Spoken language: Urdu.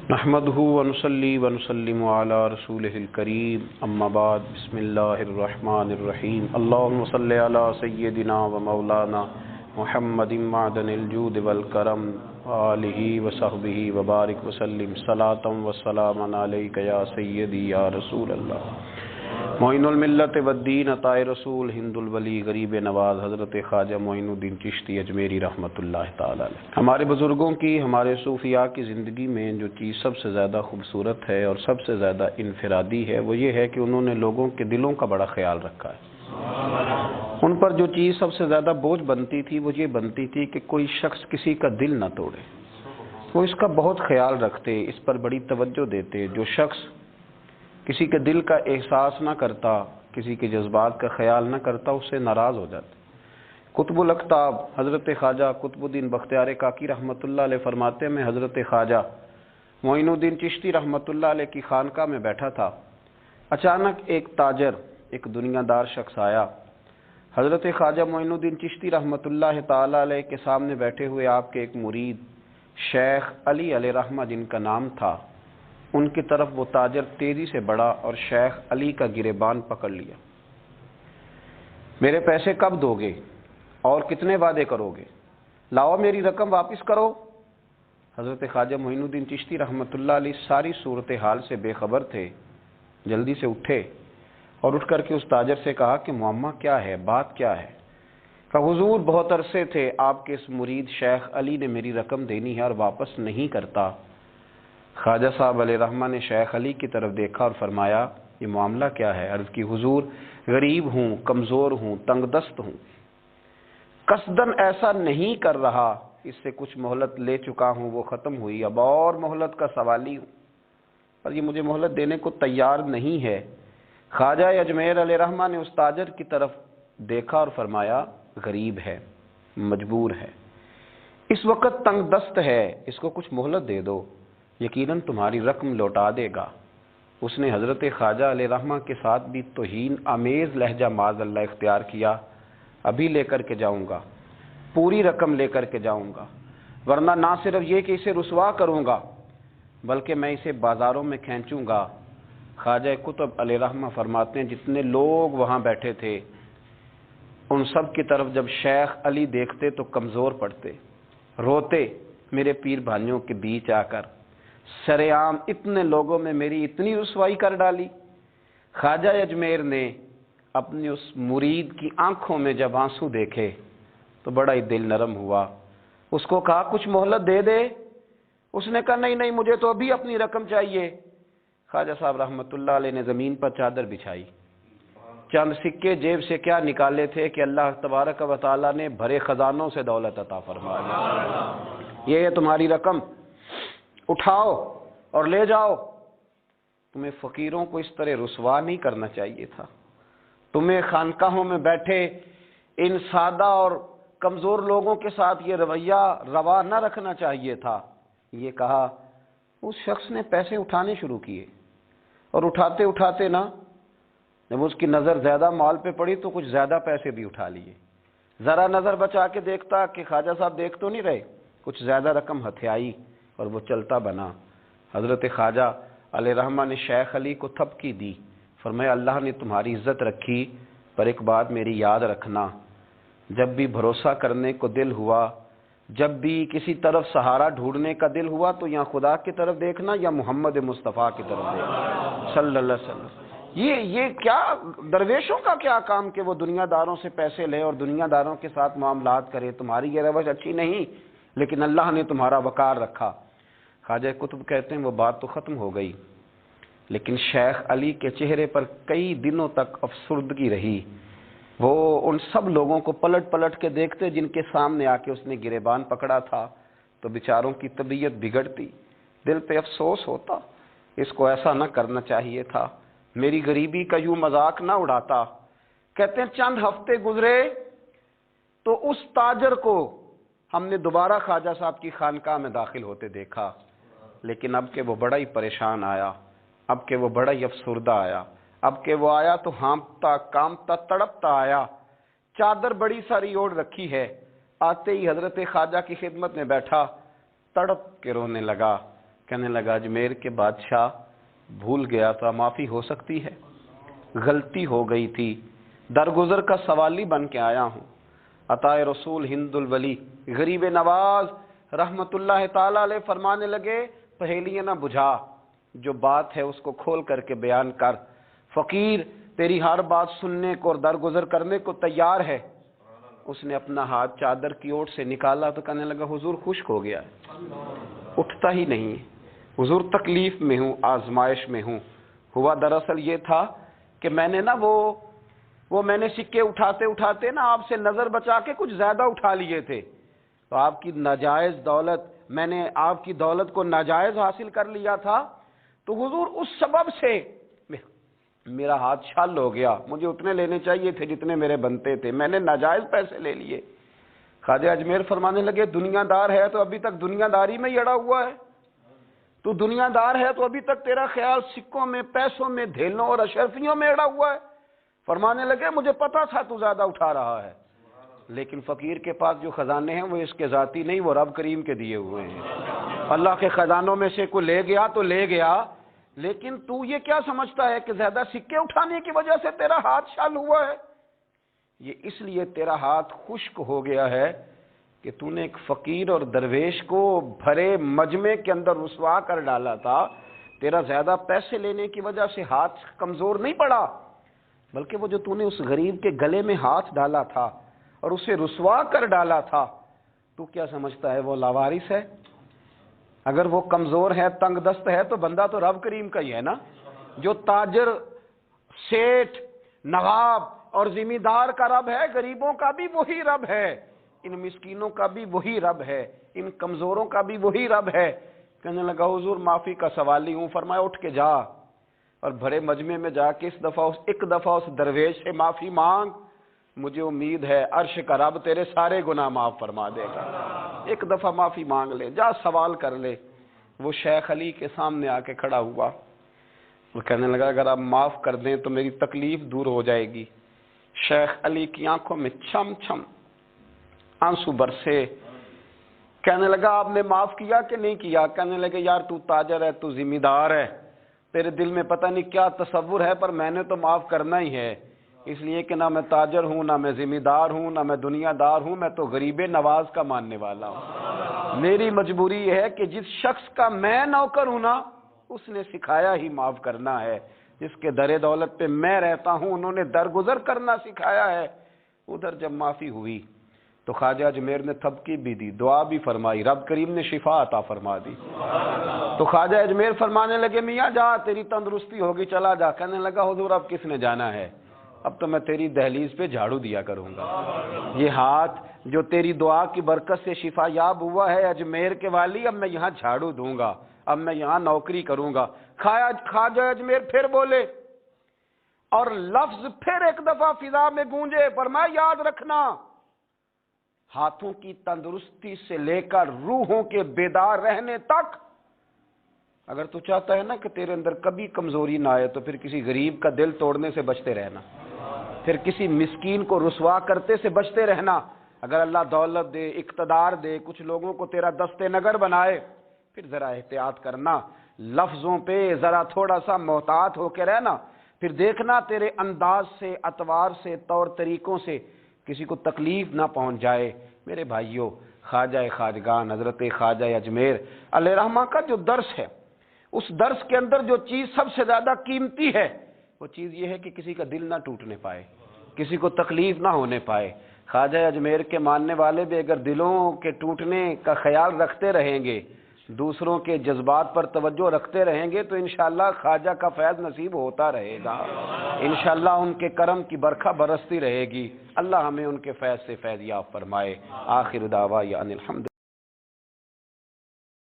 نحمده ونصلي ونسلم على رسوله الكريم اما بعد بسم الله الرحمن الرحيم اللهم صل على سيدنا ومولانا محمد معدن الجود والكرم آله وصحبه وبارك وسلم صلاة وسلاما عليك يا سيدي يا رسول الله معین الملت والدین عطا رسول ہند الولی غریب نواز حضرت خواجہ معین الدین چشتی اجمیری رحمۃ اللہ تعالی علیہ۔ ہمارے بزرگوں کی، ہمارے صوفیاء کی زندگی میں جو چیز سب سے زیادہ خوبصورت ہے اور سب سے زیادہ انفرادی ہے وہ یہ ہے کہ انہوں نے لوگوں کے دلوں کا بڑا خیال رکھا ہے۔ ان پر جو چیز سب سے زیادہ بوجھ بنتی تھی وہ یہ بنتی تھی کہ کوئی شخص کسی کا دل نہ توڑے، وہ اس کا بہت خیال رکھتے، اس پر بڑی توجہ دیتے۔ جو شخص کسی کے دل کا احساس نہ کرتا، کسی کے جذبات کا خیال نہ کرتا، اس سے ناراض ہو جاتے۔ قطب الاقطاب حضرت خواجہ قطب الدین بختیار کاکی رحمۃ اللہ علیہ فرماتے ہیں، میں حضرت خواجہ معین الدین چشتی رحمۃ اللہ علیہ کی خانقاہ میں بیٹھا تھا، اچانک ایک تاجر، ایک دنیا دار شخص آیا۔ حضرت خواجہ معین الدین چشتی رحمۃ اللہ تعالی علیہ کے سامنے بیٹھے ہوئے آپ کے ایک مرید شیخ علی علیہ رحمہ جن کا نام تھا، ان کی طرف وہ تاجر تیزی سے بڑھا اور شیخ علی کا گریبان پکڑ لیا۔ میرے پیسے کب دو گے اور کتنے وعدے کرو گے؟ لاؤ میری رقم واپس کرو۔ حضرت خواجہ معین الدین چشتی رحمۃ اللہ علیہ ساری صورتحال سے بے خبر تھے، جلدی سے اٹھے اور اٹھ کر کے اس تاجر سے کہا کہ معمہ کیا ہے، بات کیا ہے؟ کہ حضور بہت عرصے تھے آپ کے اس مرید شیخ علی نے میری رقم دینی ہے اور واپس نہیں کرتا۔ خواجہ صاحب علیہ رحمہ نے شیخ علی کی طرف دیکھا اور فرمایا یہ معاملہ کیا ہے؟ عرض کی حضور غریب ہوں، کمزور ہوں، تنگ دست ہوں، قصدن ایسا نہیں کر رہا، اس سے کچھ مہلت لے چکا ہوں، وہ ختم ہوئی، اب اور مہلت کا سوالی ہوں، پر یہ مجھے مہلت دینے کو تیار نہیں ہے۔ خواجہ اجمیر علیہ رحمہ نے اس تاجر کی طرف دیکھا اور فرمایا غریب ہے، مجبور ہے، اس وقت تنگ دست ہے، اس کو کچھ مہلت دے دو، یقیناً تمہاری رقم لوٹا دے گا۔ اس نے حضرت خواجہ علیہ رحمہ کے ساتھ بھی توہین آمیز لہجہ معاذ اللہ اختیار کیا، ابھی لے کر کے جاؤں گا، پوری رقم لے کر کے جاؤں گا، ورنہ نہ صرف یہ کہ اسے رسوا کروں گا بلکہ میں اسے بازاروں میں کھینچوں گا۔ خواجہ قطب علیہ رحمہ فرماتے ہیں جتنے لوگ وہاں بیٹھے تھے ان سب کی طرف جب شیخ علی دیکھتے تو کمزور پڑتے، روتے، میرے پیر بھائیوں کے بیچ آ کر سرعام اتنے لوگوں میں میری اتنی رسوائی کر ڈالی۔ خواجہ اجمیر نے اپنی اس مرید کی آنکھوں میں جب آنسو دیکھے تو بڑا ہی دل نرم ہوا، اس کو کہا کچھ مہلت دے دے۔ اس نے کہا نہیں مجھے تو ابھی اپنی رقم چاہیے۔ خواجہ صاحب رحمۃ اللہ علیہ نے زمین پر چادر بچھائی، چند سکے جیب سے کیا نکالے تھے کہ اللہ تبارک و تعالیٰ نے بھرے خزانوں سے دولت عطا فرمائی، یہ ہے تمہاری رقم، اٹھاؤ اور لے جاؤ۔ تمہیں فقیروں کو اس طرح رسوا نہیں کرنا چاہیے تھا، تمہیں خانقاہوں میں بیٹھے ان سادہ اور کمزور لوگوں کے ساتھ یہ رویہ روا نہ رکھنا چاہیے تھا۔ یہ کہا اس شخص نے پیسے اٹھانے شروع کیے اور اٹھاتے اٹھاتے نا جب اس کی نظر زیادہ مال پہ پڑی تو کچھ زیادہ پیسے بھی اٹھا لیے۔ ذرا نظر بچا کے دیکھتا کہ خواجہ صاحب دیکھ تو نہیں رہے، کچھ زیادہ رقم ہتھیائی اور وہ چلتا بنا۔ حضرت خواجہ علیہ رحمہ نے شیخ علی کو تھپکی دی، فرمایا اللہ نے تمہاری عزت رکھی، پر ایک بات میری یاد رکھنا، جب بھی بھروسہ کرنے کو دل ہوا، جب بھی کسی طرف سہارا ڈھونڈنے کا دل ہوا تو یا خدا کی طرف دیکھنا یا محمد مصطفیٰ کی طرف دیکھنا صلی اللہ علیہ وسلم۔ یہ کیا درویشوں کا کیا کام کہ وہ دنیا داروں سے پیسے لے اور دنیا داروں کے ساتھ معاملات کرے، تمہاری یہ روش اچھی نہیں، لیکن اللہ نے تمہارا وقار رکھا۔ خواجہ قطب کہتے ہیں وہ بات تو ختم ہو گئی، لیکن شیخ علی کے چہرے پر کئی دنوں تک افسردگی رہی۔ وہ ان سب لوگوں کو پلٹ پلٹ کے دیکھتے جن کے سامنے آ کے اس نے گریبان پکڑا تھا تو بیچاروں کی طبیعت بگڑتی، دل پہ افسوس ہوتا، اس کو ایسا نہ کرنا چاہیے تھا، میری غریبی کا یوں مذاق نہ اڑاتا۔ کہتے ہیں چند ہفتے گزرے تو اس تاجر کو ہم نے دوبارہ خواجہ صاحب کی خانقاہ میں داخل ہوتے دیکھا، لیکن اب کہ وہ بڑا ہی پریشان آیا، اب کہ وہ بڑا ہی افسردہ آیا، اب کہ وہ آیا تو ہانپتا کامتا تڑپتا آیا، چادر بڑی ساری اوڑھ رکھی ہے، آتے ہی حضرت خواجہ کی خدمت میں بیٹھا، تڑپ کے رونے لگا، کہنے لگا اجمیر کے بادشاہ بھول گیا تھا، معافی ہو سکتی ہے؟ غلطی ہو گئی تھی، درگزر کا سوالی بن کے آیا ہوں۔ عطائے رسول ہند الولی غریب نواز رحمت اللہ تعالی علیہ فرمانے لگے پہیلیاں نہ بجھا، جو بات ہے اس کو کھول کر کے بیان کر، فقیر تیری ہر بات سننے کو اور درگزر کرنے کو تیار ہے۔ اس نے اپنا ہاتھ چادر کی اوٹ سے نکالا تو کہنے لگا حضور خشک ہو گیا ہے، اٹھتا ہی نہیں، حضور تکلیف میں ہوں، آزمائش میں ہوں۔ ہوا دراصل یہ تھا کہ میں نے نا وہ میں نے سکے اٹھاتے اٹھاتے نا آپ سے نظر بچا کے کچھ زیادہ اٹھا لیے تھے، تو آپ کی ناجائز دولت، میں نے آپ کی دولت کو ناجائز حاصل کر لیا تھا، تو حضور اس سبب سے میرا ہاتھ چھال ہو گیا، مجھے اتنے لینے چاہیے تھے جتنے میرے بنتے تھے، میں نے ناجائز پیسے لے لیے۔ خواجہ اجمیر فرمانے لگے دنیا دار ہے تو ابھی تک دنیا داری میں ہی اڑا ہوا ہے، تو دنیا دار ہے تو ابھی تک تیرا خیال سکوں میں، پیسوں میں، دھیلوں اور اشرفیوں میں اڑا ہوا ہے۔ فرمانے لگے مجھے پتا تھا تو زیادہ اٹھا رہا ہے، لیکن فقیر کے پاس جو خزانے ہیں وہ اس کے ذاتی نہیں، وہ رب کریم کے دیے ہوئے ہیں۔ اللہ کے خزانوں میں سے کوئی لے گیا تو لے گیا، لیکن تو یہ کیا سمجھتا ہے کہ زیادہ سکے اٹھانے کی وجہ سے تیرا ہاتھ چھال ہوا ہے؟ یہ اس لیے تیرا ہاتھ خشک ہو گیا ہے کہ تو نے ایک فقیر اور درویش کو بھرے مجمع کے اندر رسوا کر ڈالا تھا۔ تیرا زیادہ پیسے لینے کی وجہ سے ہاتھ کمزور نہیں پڑا، بلکہ وہ جو تو نے اس غریب کے گلے میں ہاتھ ڈالا تھا اور اسے رسوا کر ڈالا تھا، تو کیا سمجھتا ہے وہ لاوارث ہے؟ اگر وہ کمزور ہے، تنگ دست ہے، تو بندہ تو رب کریم کا ہی ہے نا، جو تاجر، سیٹھ، نواب اور ذمہ دار کا رب ہے، غریبوں کا بھی وہی رب ہے، ان مسکینوں کا بھی وہی رب ہے، ان کمزوروں کا بھی وہی رب ہے۔ کہنے لگا حضور معافی کا سوالی ہوں۔ فرمایا اٹھ کے جا اور بڑے مجمع میں جا کے ایک دفعہ اس درویش سے معافی مانگ، مجھے امید ہے عرش کا رب تیرے سارے گناہ معاف فرما دے گا۔ ایک دفعہ معافی مانگ لے، جا سوال کر لے۔ وہ شیخ علی کے سامنے آ کے کھڑا ہوا، وہ کہنے لگا اگر آپ معاف کر دیں تو میری تکلیف دور ہو جائے گی۔ شیخ علی کی آنکھوں میں چھم چھم آنسو برسے۔ کہنے لگا آپ نے معاف کیا کہ نہیں کیا؟ کہنے لگے یار تو تاجر ہے، تو ذمہ دار ہے، تیرے دل میں پتہ نہیں کیا تصور ہے، پر میں نے تو معاف کرنا ہی ہے، اس لیے کہ نہ میں تاجر ہوں، نہ میں ذمہ دار ہوں، نہ میں دنیا دار ہوں، میں تو غریب نواز کا ماننے والا ہوں۔ میری مجبوری یہ ہے کہ جس شخص کا میں نوکر ہوں نا، اس نے سکھایا ہی معاف کرنا ہے، جس کے در دولت پہ میں رہتا ہوں انہوں نے درگزر کرنا سکھایا ہے۔ ادھر جب معافی ہوئی تو خواجہ اجمیر نے تھپکی بھی دی، دعا بھی فرمائی، رب کریم نے شفا عطا فرما دی۔ تو خواجہ اجمیر فرمانے لگے میاں جا، تیری تندرستی ہوگی، چلا جا۔ کہنے لگا حضور اب کس نے جانا ہے، اب تو میں تیری دہلیز پہ جھاڑو دیا کروں گا۔ یہ ہاتھ جو تیری دعا کی برکت سے شفا یاب ہوا ہے اجمیر کے والی، اب میں یہاں جھاڑو دوں گا، اب میں یہاں نوکری کروں گا۔ خواجہ اجمیر پھر بولے اور لفظ پھر ایک دفعہ فضا میں گونجے، فرمایا یاد رکھنا ہاتھوں کی تندرستی سے لے کر روحوں کے بیدار رہنے تک، اگر تو چاہتا ہے نا کہ تیرے اندر کبھی کمزوری نہ آئے تو پھر کسی غریب کا دل توڑنے سے بچتے رہنا، پھر کسی مسکین کو رسوا کرتے سے بچتے رہنا۔ اگر اللہ دولت دے، اقتدار دے، کچھ لوگوں کو تیرا دست نگر بنائے، پھر ذرا احتیاط کرنا، لفظوں پہ ذرا تھوڑا سا محتاط ہو کے رہنا، پھر دیکھنا تیرے انداز سے، اطوار سے، طور طریقوں سے کسی کو تکلیف نہ پہنچ جائے۔ میرے بھائیوں، خواجہ خواجگان حضرت خواجہ اجمیر علیہ رحمہ کا جو درس ہے، اس درس کے اندر جو چیز سب سے زیادہ قیمتی ہے وہ چیز یہ ہے کہ کسی کا دل نہ ٹوٹنے پائے، کسی کو تکلیف نہ ہونے پائے۔ خواجہ اجمیر کے ماننے والے بھی اگر دلوں کے ٹوٹنے کا خیال رکھتے رہیں گے، دوسروں کے جذبات پر توجہ رکھتے رہیں گے، تو انشاءاللہ خواجہ کا فیض نصیب ہوتا رہے گا، انشاءاللہ ان کے کرم کی برکھا برستی رہے گی۔ اللہ ہمیں ان کے فیض سے فیض یاب فرمائے۔ آخر دعوانا ان الحمد